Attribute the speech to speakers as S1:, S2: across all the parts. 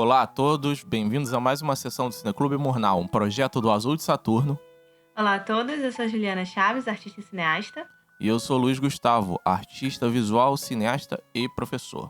S1: Olá a todos, bem-vindos a mais uma sessão do Cineclube Murnau, um projeto do Azul de Saturno.
S2: Olá a todos, eu sou a Juliana Chaves, artista e cineasta.
S1: E eu sou Luiz Gustavo, artista visual, cineasta e professor.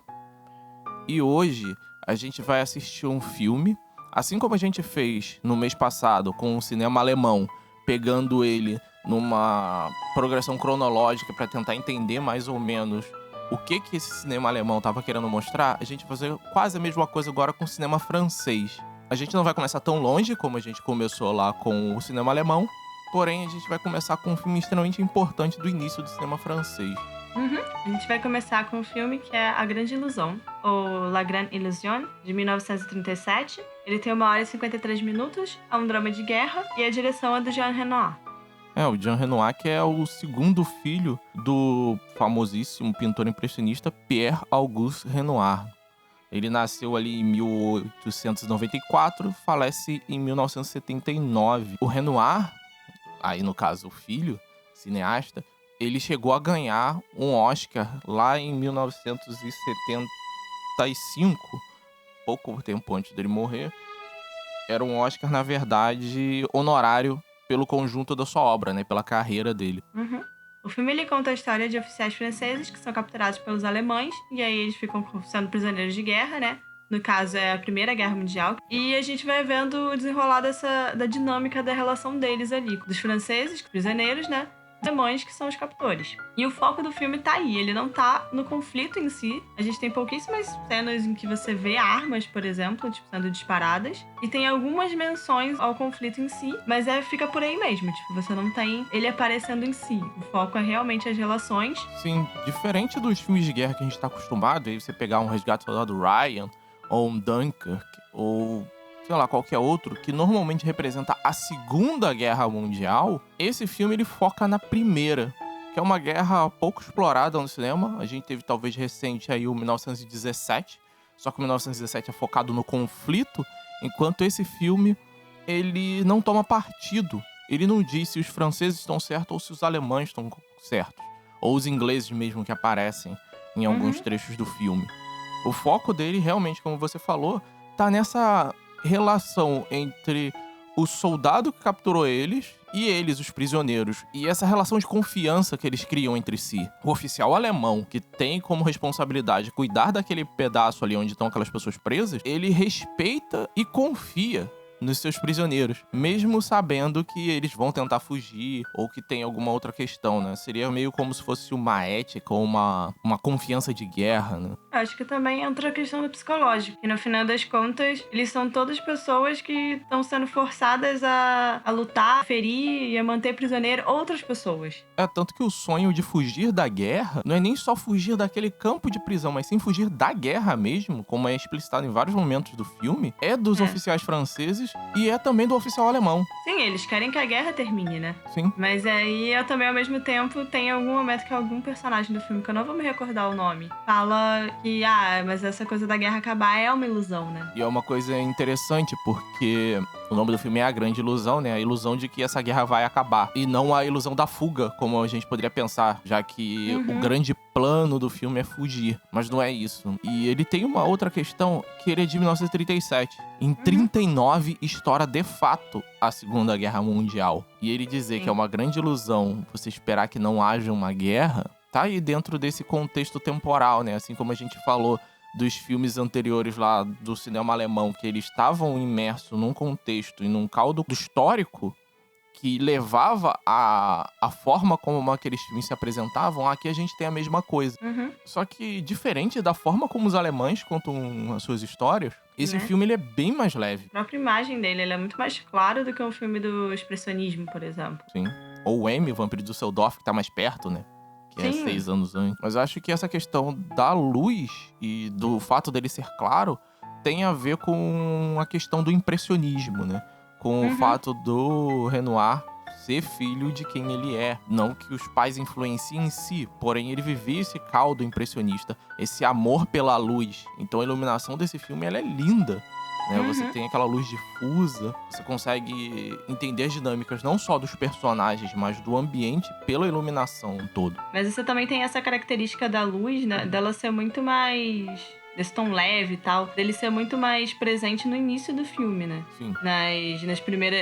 S1: E hoje a gente vai assistir um filme, assim como a gente fez no mês passado com o cinema alemão, pegando ele numa progressão cronológica para tentar entender mais ou menos o que esse cinema alemão estava querendo mostrar. A gente vai fazer quase a mesma coisa agora com o cinema francês. A gente não vai começar tão longe como a gente começou lá com o cinema alemão, porém a gente vai começar com um filme extremamente importante do início do cinema francês.
S2: A gente vai começar com um filme que é A Grande Ilusão, ou La Grande Illusion, de 1937. Ele tem 1 hora e 53 minutos, é um drama de guerra e a direção é do Jean Renoir.
S1: O Jean Renoir, que é o segundo filho do famosíssimo pintor impressionista Pierre-Auguste Renoir. Ele nasceu ali em 1894, falece em 1979. O Renoir, aí no caso o filho, cineasta, ele chegou a ganhar um Oscar lá em 1975, pouco tempo antes dele morrer. Era um Oscar, na verdade, honorário pelo conjunto da sua obra, né? Pela carreira dele.
S2: O filme ele conta a história de oficiais franceses que são capturados pelos alemães e aí eles ficam sendo prisioneiros de guerra, né? No caso, é a Primeira Guerra Mundial. E a gente vai vendo o desenrolar da dinâmica da relação deles ali. Dos franceses, prisioneiros, né? Alemães, que são os captores. E o foco do filme tá aí. Ele não tá no conflito em si. A gente tem pouquíssimas cenas em que você vê armas, por exemplo, tipo, sendo disparadas. E tem algumas menções ao conflito em si. Mas fica por aí mesmo. Tipo, você não tem ele aparecendo em si. O foco é realmente as relações.
S1: Sim, diferente dos filmes de guerra que a gente tá acostumado, aí você pegar um Resgate do Soldado Ryan, ou um Dunkirk, ou sei lá, qualquer outro, que normalmente representa a Segunda Guerra Mundial, esse filme ele foca na Primeira, que é uma guerra pouco explorada no cinema. A gente teve talvez recente aí o 1917, só que o 1917 é focado no conflito, enquanto esse filme ele não toma partido. Ele não diz se os franceses estão certos ou se os alemães estão certos, ou os ingleses mesmo que aparecem em alguns trechos do filme. O foco dele realmente, como você falou, tá nessa relação entre o soldado que capturou eles e eles, os prisioneiros. E essa relação de confiança que eles criam entre si. O oficial alemão, que tem como responsabilidade cuidar daquele pedaço ali onde estão aquelas pessoas presas, ele respeita e confia nos seus prisioneiros, mesmo sabendo que eles vão tentar fugir ou que tem alguma outra questão, né? Seria meio como se fosse uma ética ou uma confiança de guerra, né?
S2: Acho que também entra a questão do psicológico. E no final das contas, eles são todas pessoas que estão sendo forçadas a lutar, a ferir e a manter prisioneiro outras pessoas.
S1: Tanto que o sonho de fugir da guerra não é nem só fugir daquele campo de prisão, mas sim fugir da guerra mesmo, como é explicitado em vários momentos do filme, é dos oficiais franceses e é também do oficial alemão.
S2: Sim, eles querem que a guerra termine, né?
S1: Sim.
S2: Mas aí, eu também, ao mesmo tempo, tem algum momento que algum personagem do filme, que eu não vou me recordar o nome, fala que, mas essa coisa da guerra acabar é uma ilusão, né?
S1: E é uma coisa interessante, porque o nome do filme é A Grande Ilusão, né? A ilusão de que essa guerra vai acabar. E não a ilusão da fuga, como a gente poderia pensar, já que o grande plano do filme é fugir. Mas não é isso. E ele tem uma outra questão, que ele é de 1937. Em 39, estoura de fato a Segunda Guerra Mundial. E ele dizer que é uma grande ilusão você esperar que não haja uma guerra, tá aí dentro desse contexto temporal, né? Assim como a gente falou dos filmes anteriores lá do cinema alemão, que eles estavam imersos num contexto e num caldo histórico que levava a forma como aqueles filmes se apresentavam. Aqui a gente tem a mesma coisa. Só que, diferente da forma como os alemães contam as suas histórias, esse filme ele é bem mais leve.
S2: A própria imagem dele, ele é muito mais claro do que um filme do expressionismo, por exemplo.
S1: Sim. Ou o M, o Vampiro de Düsseldorf, que tá mais perto, né? Que é 6 anos antes. Mas eu acho que essa questão da luz e do fato dele ser claro tem a ver com a questão do impressionismo, né? Com o fato do Renoir ser filho de quem ele é. Não que os pais influenciem em si, porém ele vivia esse caldo impressionista, esse amor pela luz. Então a iluminação desse filme ela é linda, né? Você tem aquela luz difusa, você consegue entender as dinâmicas não só dos personagens, mas do ambiente pela iluminação todo.
S2: Mas você também tem essa característica da luz, né? Dela ser muito mais desse tom leve e tal, dele ser muito mais presente no início do filme, né?
S1: Sim.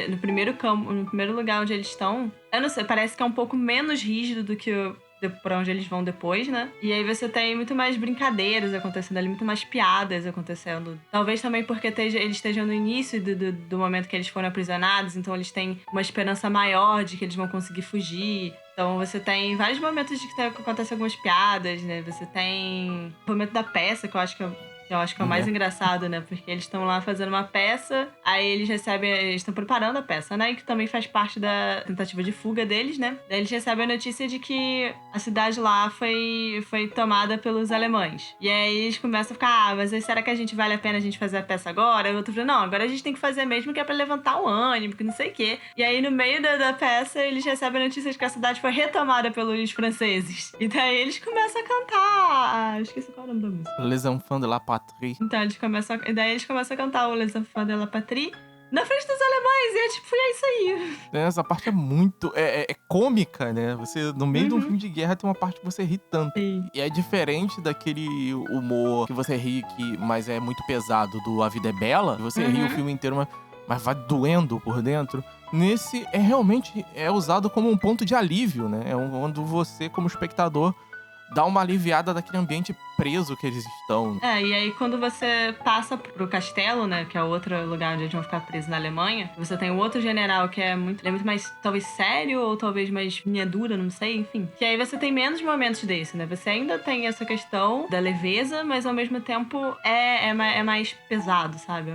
S2: No primeiro lugar onde eles estão, eu não sei, parece que é um pouco menos rígido do que pra onde eles vão depois, né? E aí você tem muito mais brincadeiras acontecendo ali, muito mais piadas acontecendo. Talvez também porque eles estejam no início do momento que eles foram aprisionados, então eles têm uma esperança maior de que eles vão conseguir fugir. Então você tem vários momentos de que acontecem algumas piadas, né? Você tem o momento da peça, que eu acho que é o mais engraçado, né? Porque eles estão lá fazendo uma peça, aí eles estão preparando a peça, né? E que também faz parte da tentativa de fuga deles, né? Daí eles recebem a notícia de que a cidade lá foi tomada pelos alemães. E aí eles começam a ficar, mas será que vale a pena a gente fazer a peça agora? E o outro fala, não, agora a gente tem que fazer mesmo que é pra levantar o ânimo, que não sei o quê. E aí no meio da peça eles recebem a notícia de que a cidade foi retomada pelos franceses. E daí eles começam a cantar. Esqueci qual é o nome da música.
S1: Les Enfants de la Patrie.
S2: Então, eles começam a cantar o Les Enfants de la Patrie na frente dos alemães. E é isso aí.
S1: Essa parte é muito... É cômica, né? Você, no meio de um filme de guerra, tem uma parte que você ri tanto.
S2: Sim.
S1: E é diferente daquele humor que você ri, mas é muito pesado, do A Vida é Bela. Você ri o filme inteiro, mas vai doendo por dentro. Nesse, realmente usado como um ponto de alívio, né? Quando você, como espectador, dá uma aliviada daquele ambiente preso que eles estão.
S2: E aí quando você passa pro castelo, né, que é o outro lugar onde eles vão ficar presos na Alemanha, você tem o outro general que é muito mais, talvez, sério, ou talvez mais linha dura, não sei, enfim. Que aí você tem menos momentos desse, né? Você ainda tem essa questão da leveza, mas ao mesmo tempo é mais pesado, sabe?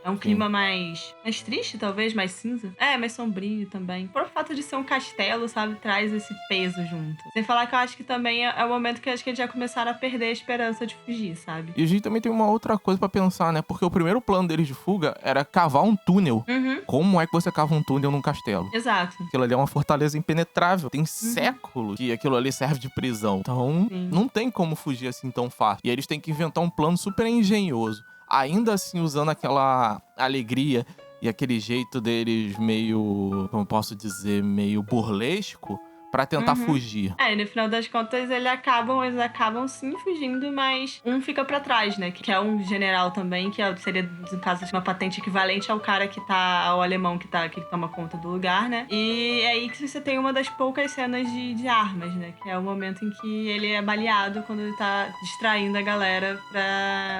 S2: É um clima mais triste, talvez, mais cinza. Mais sombrio também. Por fato de ser um castelo, sabe? Traz esse peso junto. Sem falar que eu acho que também é o momento que eu acho que eles já começaram a perder a esperança de fugir, sabe?
S1: E a gente também tem uma outra coisa pra pensar, né? Porque o primeiro plano deles de fuga era cavar um túnel. Como é que você cava um túnel num castelo?
S2: Exato.
S1: Aquilo ali é uma fortaleza impenetrável. Tem séculos que aquilo ali serve de prisão. Então, não tem como fugir assim tão fácil. E eles têm que inventar um plano super engenhoso. Ainda assim, usando aquela alegria e aquele jeito deles meio, como eu posso dizer, meio burlesco, pra tentar fugir.
S2: E no final das contas, eles acabam sim fugindo, mas um fica pra trás, né? Que é um general também, que seria, no caso, uma patente equivalente ao alemão que toma conta do lugar, né? E é aí que você tem uma das poucas cenas de armas, né? Que é o momento em que ele é baleado quando ele tá distraindo a galera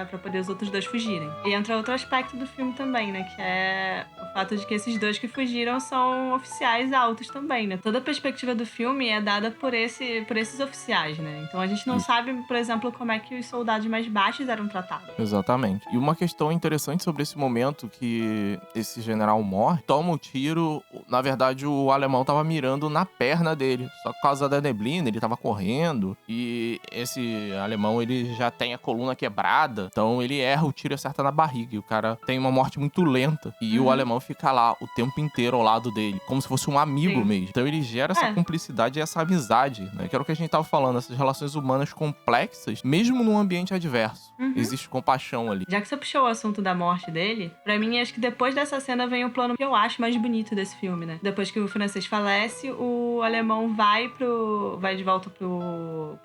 S2: pra poder os outros dois fugirem. E entra outro aspecto do filme também, né? Que é o fato de que esses dois que fugiram são oficiais altos também, né? Toda a perspectiva do filme é dada por esses oficiais, né? Então a gente não sabe, por exemplo, como é que os soldados mais baixos eram tratados.
S1: Exatamente. E uma questão interessante sobre esse momento que esse general morre, toma um tiro, na verdade o alemão tava mirando na perna dele, só por causa da neblina, ele tava correndo, e esse alemão, ele já tem a coluna quebrada, então ele erra o tiro e acerta na barriga, e o cara tem uma morte muito lenta, e o alemão fica lá o tempo inteiro ao lado dele, como se fosse um amigo mesmo. Então ele gera essa cumplicidade e essa amizade, né? Que era o que a gente tava falando, essas relações humanas complexas, mesmo num ambiente adverso. Existe compaixão ali.
S2: Já que você puxou o assunto da morte dele, pra mim, acho que depois dessa cena vem o plano que eu acho mais bonito desse filme, né? Depois que o francês falece, o alemão vai de volta pro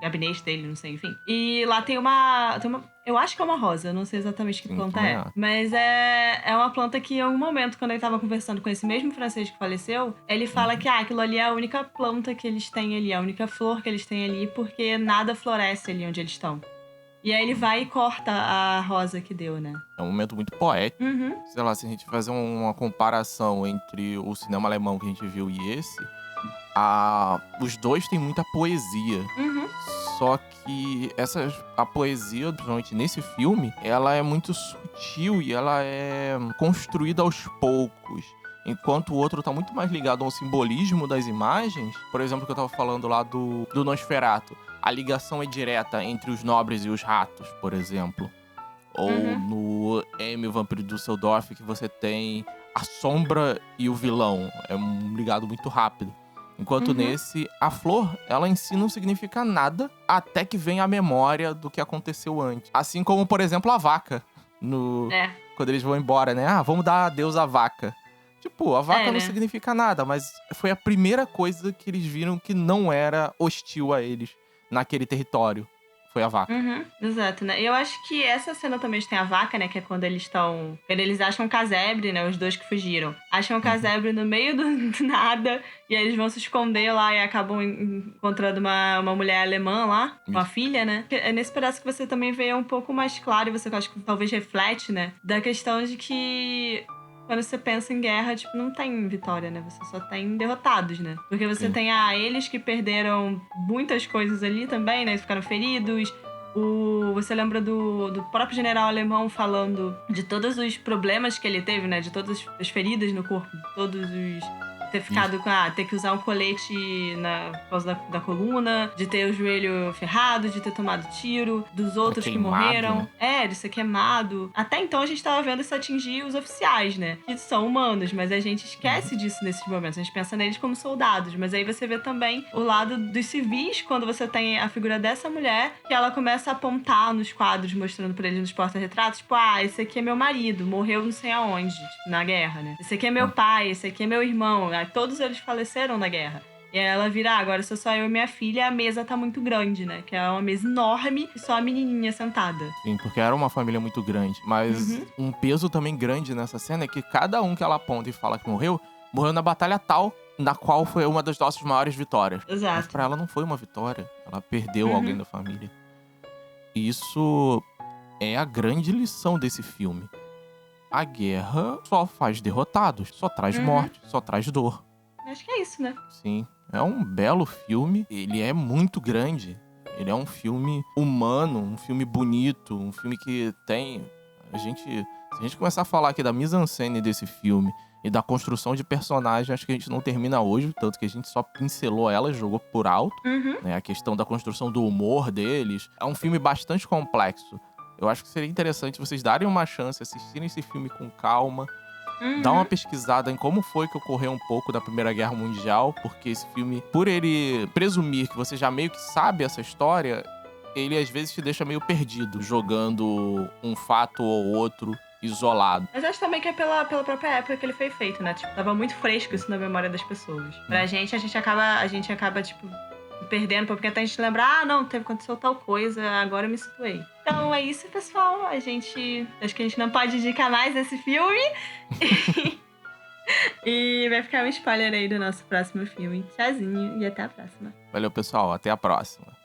S2: gabinete dele, não sei, enfim. E lá tem uma eu acho que é uma rosa, eu não sei exatamente que planta é. Mas é uma planta que em algum momento, quando ele tava conversando com esse mesmo francês que faleceu, ele fala que aquilo ali é a única planta que eles têm ali, a única flor que eles têm ali, porque nada floresce ali onde eles estão. E aí ele vai e corta a rosa que deu, né?
S1: É um momento muito poético. Sei lá, se a gente fazer uma comparação entre o cinema alemão que a gente viu e esse, os dois têm muita poesia. Só que a poesia, principalmente nesse filme, ela é muito sutil e ela é construída aos poucos. Enquanto o outro tá muito mais ligado ao simbolismo das imagens. Por exemplo, que eu tava falando lá do Nosferatu. A ligação é direta entre os nobres e os ratos, por exemplo. Ou no M, o Vampiro de Düsseldorf, que você tem a sombra e o vilão. É ligado muito rápido. Enquanto nesse, a flor, ela em si não significa nada até que venha a memória do que aconteceu antes. Assim como, por exemplo, a vaca. Quando eles vão embora, né? Vamos dar adeus à vaca. Tipo, a vaca não significa nada, mas foi a primeira coisa que eles viram que não era hostil a eles naquele território. foi a vaca.
S2: Exato, né? E eu acho que essa cena também tem a vaca, né? Que é quando eles estão... Quando eles acham o casebre, né? Os dois que fugiram. Acham o casebre no meio do nada. E aí eles vão se esconder lá e acabam encontrando uma mulher alemã lá. Uma filha, né? É nesse pedaço que você também vê um pouco mais claro. E você acho que talvez reflete, né? Da questão de que... Quando você pensa em guerra, tipo, não tem vitória, né? Você só tem derrotados, né? Porque você tem eles que perderam muitas coisas ali também, né? Eles ficaram feridos. Você lembra do próprio general alemão falando de todos os problemas que ele teve, né? De todas as feridas no corpo, todos os... Ter ficado com... ter que usar um colete por causa da coluna, de ter o joelho ferrado, de ter tomado tiro, dos outros que morreram.
S1: Né?
S2: De ser queimado. Até então a gente tava vendo isso atingir os oficiais, né? Que são humanos, mas a gente esquece disso nesses momentos. A gente pensa neles como soldados. Mas aí você vê também o lado dos civis, quando você tem a figura dessa mulher, que ela começa a apontar nos quadros, mostrando pra eles nos porta-retratos, tipo, esse aqui é meu marido, morreu não sei aonde, na guerra, né? Esse aqui é meu pai, esse aqui é meu irmão. Todos eles faleceram na guerra. E aí ela vira, agora sou só eu e minha filha, a mesa tá muito grande, né? Que é uma mesa enorme e só a menininha sentada.
S1: Sim, porque era uma família muito grande. Mas um peso também grande nessa cena é que cada um que ela aponta e fala que morreu na batalha tal, na qual foi uma das nossas maiores vitórias.
S2: Exato.
S1: Mas pra ela não foi uma vitória. Ela perdeu alguém da família. E isso é a grande lição desse filme. A guerra só faz derrotados, só traz morte, só traz dor.
S2: Acho que é isso, né?
S1: Sim, é um belo filme. Ele é muito grande. Ele é um filme humano, um filme bonito, um filme que tem... se a gente começar a falar aqui da mise-en-scène desse filme e da construção de personagem, acho que a gente não termina hoje, tanto que a gente só pincelou ela, jogou por alto. Né? A questão da construção do humor deles. É um filme bastante complexo. Eu acho que seria interessante vocês darem uma chance, assistirem esse filme com calma, dar uma pesquisada em como foi que ocorreu um pouco da Primeira Guerra Mundial, porque esse filme, por ele presumir que você já meio que sabe essa história, ele às vezes te deixa meio perdido, jogando um fato ou outro isolado.
S2: Mas acho também que é pela própria época que ele foi feito, né? Tipo, tava muito fresco isso na memória das pessoas. Pra gente, a gente acaba, tipo, perdendo, porque até a gente lembra, não, aconteceu tal coisa, agora eu me situei. Então é isso, pessoal. Acho que a gente não pode indicar mais esse filme. E vai ficar um spoiler aí do nosso próximo filme. Tchauzinho e até a próxima.
S1: Valeu, pessoal. Até a próxima.